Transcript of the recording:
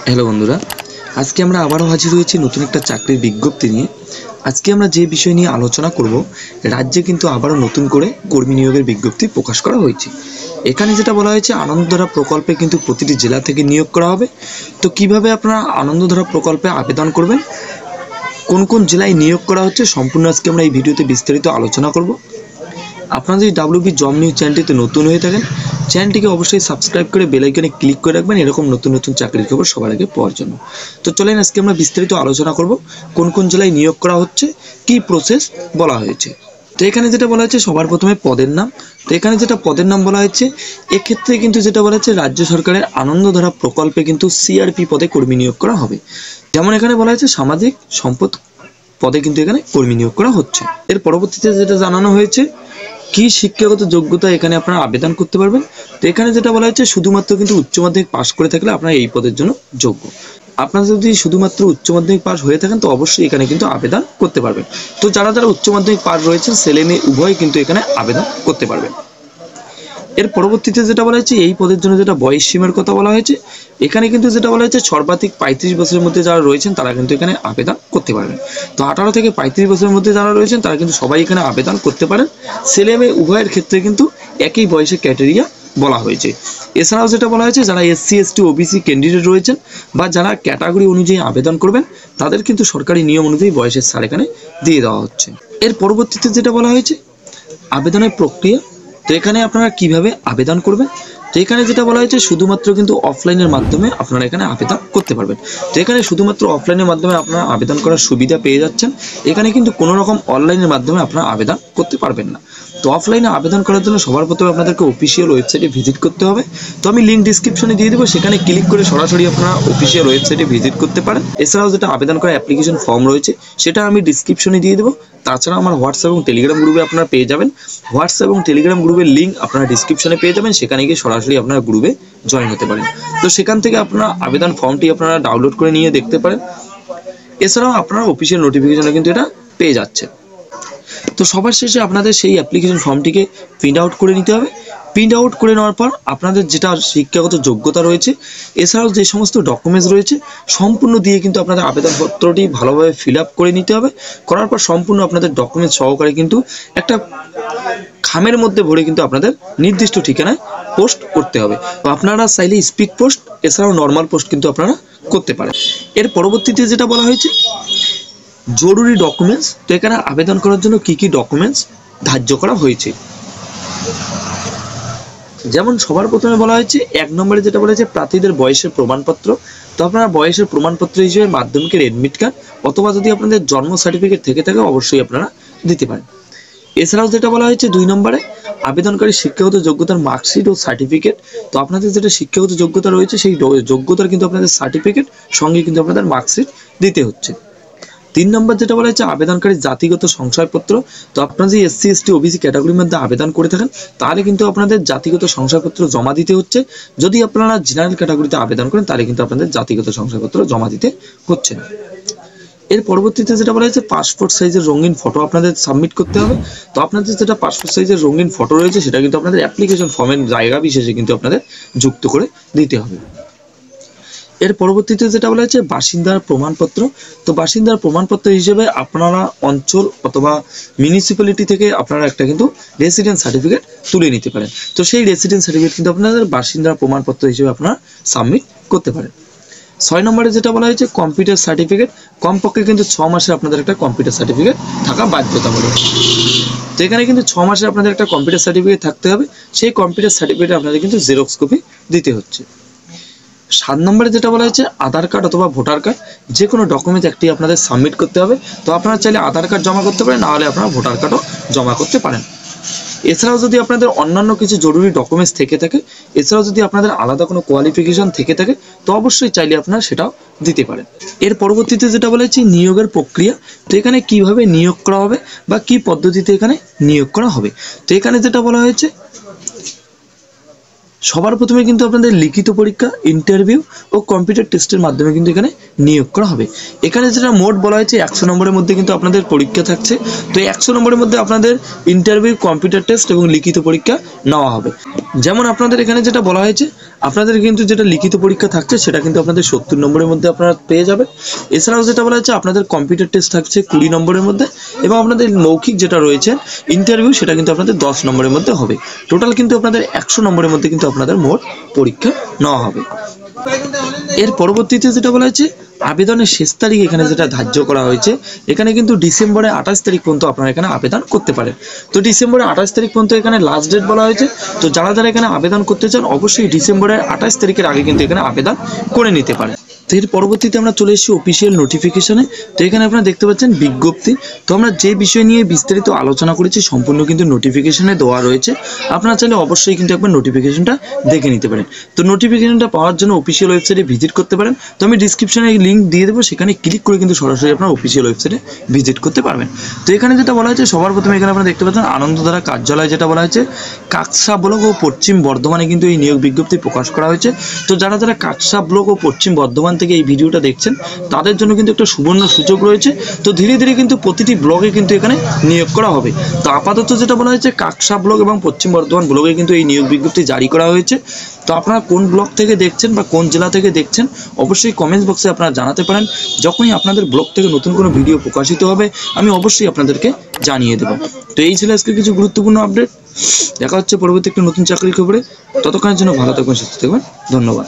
Hello বন্ধুরা, আজকে আমরা আবারও হাজির হয়েছি নতুন একটা চাকরির বিজ্ঞপ্তি নিয়ে। আজকে আমরা যে বিষয় নিয়ে আলোচনা করব, রাজ্যে কিন্তু আবারও নতুন করে কর্মী নিয়োগের বিজ্ঞপ্তি প্রকাশ করা হয়েছে। এখানে যেটা বলা হয়েছে, আনন্দধারা প্রকল্পে কিন্তু প্রতিটি জেলা থেকে নিয়োগ করা হবে। তো কিভাবে আপনারা আনন্দধারা প্রকল্পে আবেদন করবেন, কোন কোন জেলায় নিয়োগ করা হচ্ছে, সম্পূর্ণ আজকে আমরা এই ভিডিওতে বিস্তারিত আলোচনা করব। আপনারা যদি ডাব্লিউবি জব নিউজ চ্যানেলটিতে নতুন হয়ে থাকেন, চ্যানেলটিকে অবশ্যই সাবস্ক্রাইব করে বেল আইকনে ক্লিক করে রাখবেন এরকম নতুন নতুন চাকরির খবর সবার আগে পাওয়ার জন্য। তো চলেন আজকে আমরা বিস্তারিত আলোচনা করব কোন কোন জেলায় নিয়োগ করা হচ্ছে, কি প্রসেস বলা হয়েছে। তো এখানে যেটা বলা হয়েছে, সবার প্রথমে পদের নাম। তো এখানে যেটা পদের নাম বলা হয়েছে, এক্ষেত্রে কিন্তু যেটা বলা হচ্ছে, রাজ্য সরকারের আনন্দধারা প্রকল্পে কিন্তু সিআরপি পদে কর্মী নিয়োগ করা হবে। যেমন এখানে বলা হয়েছে সামাজিক সম্পদ পদে কিন্তু এখানে কর্মী নিয়োগ করা হচ্ছে। এর পরবর্তীতে যেটা জানানো হয়েছে, কি শিক্ষাগত যোগ্যতা এখানে আপনারা আবেদন করতে পারবেন। তো এখানে যেটা বলা হয়েছে, শুধুমাত্র কিন্তু উচ্চ মাধ্যমিক পাশ করে থাকলে আপনারা এই পদের জন্য যোগ্য। আপনারা যদি শুধুমাত্র উচ্চ মাধ্যমিক পাস হয়ে থাকেন তো অবশ্যই এখানে কিন্তু আবেদন করতে পারবেন। তো যারা যারা উচ্চ মাধ্যমিক পাস রয়েছেন, ছেলে মেয়ে উভয় কিন্তু এখানে আবেদন করতে পারবেন। এর পরবর্তীতে যেটা বলা হয়েছে, এই পদের জন্য যেটা বয়স সীমার কথা বলা হয়েছে, এখানে কিন্তু যেটা বলা হয়েছে, সর্বাধিক 35 বছরের মধ্যে যারা রয়েছেন তারা কিন্তু এখানে আবেদন করতে পারবেন। তো 18 থেকে 35 বছরের মধ্যে যারা রয়েছেন তারা কিন্তু সবাই এখানে আবেদন করতে পারেন। ছেলে মেয়ে উভয়ের ক্ষেত্রে কিন্তু একই বয়সের ক্রাইটেরিয়া বলা হয়েছে। এছাড়াও যেটা বলা হয়েছে, যারা এসসি এসটি ওবিসি ক্যান্ডিডেট রয়েছেন বা যারা ক্যাটাগরি অনুযায়ী আবেদন করবেন, তাদের কিন্তু সরকারি নিয়ম অনুযায়ী বয়সের ছাড় এখানে দিয়ে দেওয়া হচ্ছে। এর পরবর্তীতে যেটা বলা হয়েছে, আবেদনের প্রক্রিয়া। তো এখানে আপনারা কিভাবে আবেদন করবেন, তো এখানে যেটা বলা হয়েছে, শুধুমাত্র কিন্তু অফলাইনের মাধ্যমে আপনারা এখানে আবেদন করতে পারবেন। তো এখানে শুধুমাত্র অফলাইনের মাধ্যমে আপনারা আবেদন করার সুবিধা পেয়ে যাচ্ছেন। এখানে কিন্তু কোনো রকম অনলাইনের মাধ্যমে আপনারা আবেদন করতে পারবেন না। তো অফলাইনে আবেদন করার জন্য সবার প্রথমে আপনাদেরকে অফিসিয়াল ওয়েবসাইটে ভিজিট করতে হবে। তো আমি লিঙ্ক ডিসক্রিপশনে দিয়ে দেবো, সেখানে ক্লিক করে সরাসরি আপনারা অফিসিয়াল ওয়েবসাইটে ভিজিট করতে পারেন। এছাড়াও যেটা আবেদন করা অ্যাপ্লিকেশন ফর্ম রয়েছে, সেটা আমি ডিসক্রিপশনে দিয়ে দেবো। তাছাড়া আমার হোয়াটসঅ্যাপ এবং টেলিগ্রাম গ্রুপে আপনারা পেয়ে যাবেন। হোয়াটসঅ্যাপ এবং টেলিগ্রাম গ্রুপের লিঙ্ক আপনারা ডিসক্রিপশনে পেয়ে যাবেন, সেখানে গিয়ে সরাসরি আপনারা গ্রুপে জয়েন হতে পারেন। তো সেখান থেকে আপনারা আবেদন ফর্মটি আপনারা ডাউনলোড করে নিয়ে দেখতে পারেন। এছাড়াও আপনারা অফিসিয়াল নোটিফিকেশনে কিন্তু এটা পেয়ে যাচ্ছেন। তো সবার শেষে আপনাদের সেই অ্যাপ্লিকেশন ফর্মটিকে প্রিন্ট আউট করে নিতে হবে। প্রিন্ট আউট করে নেওয়ার পর আপনাদের যেটা শিক্ষাগত যোগ্যতা রয়েছে, এছাড়াও যে সমস্ত ডকুমেন্টস রয়েছে, সম্পূর্ণ দিয়ে কিন্তু আপনাদের আবেদনপত্রটি ভালোভাবে ফিল আপ করে নিতে হবে। করার পর সম্পূর্ণ আপনাদের ডকুমেন্টস সহকারে কিন্তু একটা খামের মধ্যে ভরে কিন্তু আপনাদের নির্দিষ্ট ঠিকানায় পোস্ট করতে হবে। তো আপনারা চাইলে স্পিড পোস্ট এছাড়াও নর্মাল পোস্ট কিন্তু আপনারা করতে পারেন। এর পরবর্তীতে যেটা বলা হয়েছে, জরুরি ডকুমেন্টস। তো এখানে আবেদন করার জন্য কি কি ডকুমেন্টস ধার্য করা হয়েছে, যেমন সবার প্রথমে বলা হয়েছে, 1 নম্বরে যেটা বলা হয়েছে, প্রার্থীদের বয়সের প্রমাণপত্র। তো আপনারা বয়সের প্রমাণপত্র হিসেবে মাধ্যমিকের এডমিট কার্ড অথবা যদি আপনাদের জন্ম সার্টিফিকেট থেকে থাকে অবশ্যই আপনারা দিতে পারেন। এছাড়াও যেটা বলা হয়েছে, 2 নম্বরে আবেদনকারী শিক্ষাগত যোগ্যতার মার্কশিট ও সার্টিফিকেট। তো আপনাদের যেটা শিক্ষাগত যোগ্যতা রয়েছে, সেই যোগ্যতার কিন্তু আপনাদের সার্টিফিকেট সঙ্গে কিন্তু আপনাদের মার্কশিট দিতে হচ্ছে। 3 নম্বর যেটা বলা হয়েছে, আবেদনকারী জাতিগত শংসাপত্র। তো আপনারা যদি এসসি এসটি ওবিসি ক্যাটাগরির মধ্যে আবেদন করে থাকেন, তাহলে কিন্তু আপনাদের জাতিগত শংসাপত্র জমা দিতে হচ্ছে। যদি আপনারা জেনারেল ক্যাটাগরিতে আবেদন করেন, তাহলে কিন্তু আপনাদের জাতিগত শংসাপত্র জমা দিতে হচ্ছে না। এর পরবর্তীতে যেটা বলা হয়েছে, পাসপোর্ট সাইজের রঙিন ফটো আপনাদের সাবমিট করতে হবে। তো আপনাদের যেটা পাসপোর্ট সাইজের রঙিন ফটো রয়েছে, সেটা কিন্তু আপনাদের অ্যাপ্লিকেশন ফর্মের জায়গা বিশেষে কিন্তু আপনাদের যুক্ত করে দিতে হবে। এর পরবর্তীতে যেটা বলা হয়েছে, বাসিন্দার প্রমাণপত্র। তো বাসিন্দার প্রমাণপত্র হিসেবে আপনারা অঞ্চল অথবা মিউনিসিপ্যালিটি থেকে আপনারা একটা কিন্তু রেসিডেন্স সার্টিফিকেট তুলে নিতে পারেন। তো সেই রেসিডেন্স সার্টিফিকেট কিন্তু আপনাদের বাসিন্দার প্রমাণপত্র হিসেবে আপনারা সাবমিট করতে পারেন। 6 নম্বরে যেটা বলা হয়েছে, কম্পিউটার সার্টিফিকেট। কমপক্ষে কিন্তু 6 মাসের আপনাদের একটা কম্পিউটার সার্টিফিকেট থাকা বাধ্যতামূলক। তো এখানে কিন্তু 6 মাসের আপনাদের একটা কম্পিউটার সার্টিফিকেট থাকতে হবে। সেই কম্পিউটার সার্টিফিকেট আপনাদের কিন্তু জেরক্স কপি দিতে হচ্ছে। 7 নম্বরে যেটা বলা হয়েছে, আধার কার্ড অথবা ভোটার কার্ড, যে কোনো ডকুমেন্টস একটি আপনাদের সাবমিট করতে হবে। তো আপনারা চাইলে আধার কার্ড জমা করতে পারেন, নাহলে আপনারা ভোটার কার্ডও জমা করতে পারেন। এছাড়াও যদি আপনাদের অন্যান্য কিছু জরুরি ডকুমেন্টস থেকে থাকে, এছাড়াও যদি আপনাদের আলাদা কোনো কোয়ালিফিকেশন থেকে থাকে, তো অবশ্যই চাইলে আপনারা সেটাও দিতে পারেন। এর পরবর্তীতে যেটা বলা হয়েছে, নিয়োগের প্রক্রিয়া। তো এখানে কিভাবে নিয়োগ করা হবে বা কি পদ্ধতিতে এখানে নিয়োগ করা হবে। তো এখানে যেটা বলা হয়েছে, সবার প্রথমে কিন্তু আপনাদের লিখিত পরীক্ষা, ইন্টারভিউ ও কম্পিউটার টেস্টের মাধ্যমে কিন্তু এখানে নিয়োগ করা হবে। এখানে যেটা মোট বলা হয়েছে 100 নম্বরের মধ্যে কিন্তু আপনাদের পরীক্ষা থাকছে। তো 100 নম্বরের মধ্যে আপনাদের ইন্টারভিউ, কম্পিউটার টেস্ট এবং লিখিত পরীক্ষা নেওয়া হবে। যেমন আপনাদের এখানে যেটা বলা হয়েছে, আপনাদের কিন্তু যেটা লিখিত পরীক্ষা থাকছে সেটা কিন্তু আপনাদের 70 নম্বরের মধ্যে আপনারা পেয়ে যাবেন। এছাড়াও যেটা বলা হয়েছে আপনাদের কম্পিউটার টেস্ট থাকছে 20 নম্বরের মধ্যে, এবং আপনাদের মৌখিক যেটা রয়েছে ইন্টারভিউ সেটা কিন্তু আপনাদের 10 নম্বরের মধ্যে হবে। টোটাল কিন্তু আপনাদের 100 নম্বরের মধ্যে কিন্তু আপনাদের মোট পরীক্ষা নেওয়া হবে। এর পরবর্তীতে যেটা বলা হয়েছে আবেদনের শেষ তারিখ এখানে যেটা ধার্য করা হয়েছে, এখানে কিন্তু ডিসেম্বরের 28 তারিখ পর্যন্ত আপনারা এখানে আবেদন করতে পারেন। তো ডিসেম্বরের 28 তারিখ পর্যন্ত এখানে লাস্ট ডেট বলা হয়েছে। তো যারা যারা এখানে আবেদন করতে চান অবশ্যই ডিসেম্বরের 28 তারিখের আগে কিন্তু এখানে আবেদন করে নিতে পারেন। তো এর পরবর্তীতে আমরা চলে এসেছি অফিসিয়াল নোটিফিকেশনে। তো এখানে আপনারা দেখতে পাচ্ছেন বিজ্ঞপ্তি। তো আমরা যে বিষয় নিয়ে বিস্তারিত আলোচনা করেছি সম্পূর্ণ কিন্তু নোটিফিকেশনে দেওয়া রয়েছে। আপনারা চাইলে অবশ্যই কিন্তু একবার নোটিফিকেশনটা দেখে নিতে পারেন। তো নোটিফিকেশনটা পাওয়ার জন্য অফিসিয়াল ওয়েবসাইটে ভিজিট করতে পারেন। তো আমি ডিসক্রিপশনে লিঙ্ক দিয়ে দেবো, সেখানে ক্লিক করে কিন্তু সরাসরি আপনার অফিসিয়াল ওয়েবসাইটে ভিজিট করতে পারবেন। তো এখানে যেটা বলা হয়েছে সবার প্রথমে এখানে আপনারা দেখতে পাচ্ছেন আনন্দধারা কার্যালয় যেটা বলা হয়েছে কাকসা ব্লক ও পশ্চিম বর্ধমানে কিন্তু এই নিয়োগ বিজ্ঞপ্তি প্রকাশ করা হয়েছে। তো যারা যারা কাকসা ব্লক ও পশ্চিম বর্ধমান থেকে এই ভিডিওটা দেখছেন তাদের জন্য কিন্তু একটা সুবর্ণ সুযোগ রয়েছে। তো ধীরে ধীরে কিন্তু প্রতিটি ব্লকে কিন্তু এখানে নিয়োগ করা হবে। তো আপাতত যেটা বলা হয়েছে কাকসা ব্লক এবং পশ্চিম বর্ধমান ব্লকে কিন্তু এই নিয়োগ বিজ্ঞপ্তি জারি করা হয়েছে। তো আপনারা কোন ব্লক থেকে দেখছেন বা কোন জেলা থেকে দেখছেন অবশ্যই কমেন্টস বক্সে আপনারা জানাতে পারেন। যখনই আপনাদের ব্লগ থেকে নতুন কোনো ভিডিও প্রকাশিত হবে আমি অবশ্যই আপনাদেরকে জানিয়ে দেবো। তো এই ছিল আজকে কিছু গুরুত্বপূর্ণ আপডেট। দেখা হচ্ছে পরবর্তী একটা নতুন চাকরির খবরে। ততক্ষণের জন্য ভালো থাকবেন, সুস্থ থাকবেন। ধন্যবাদ।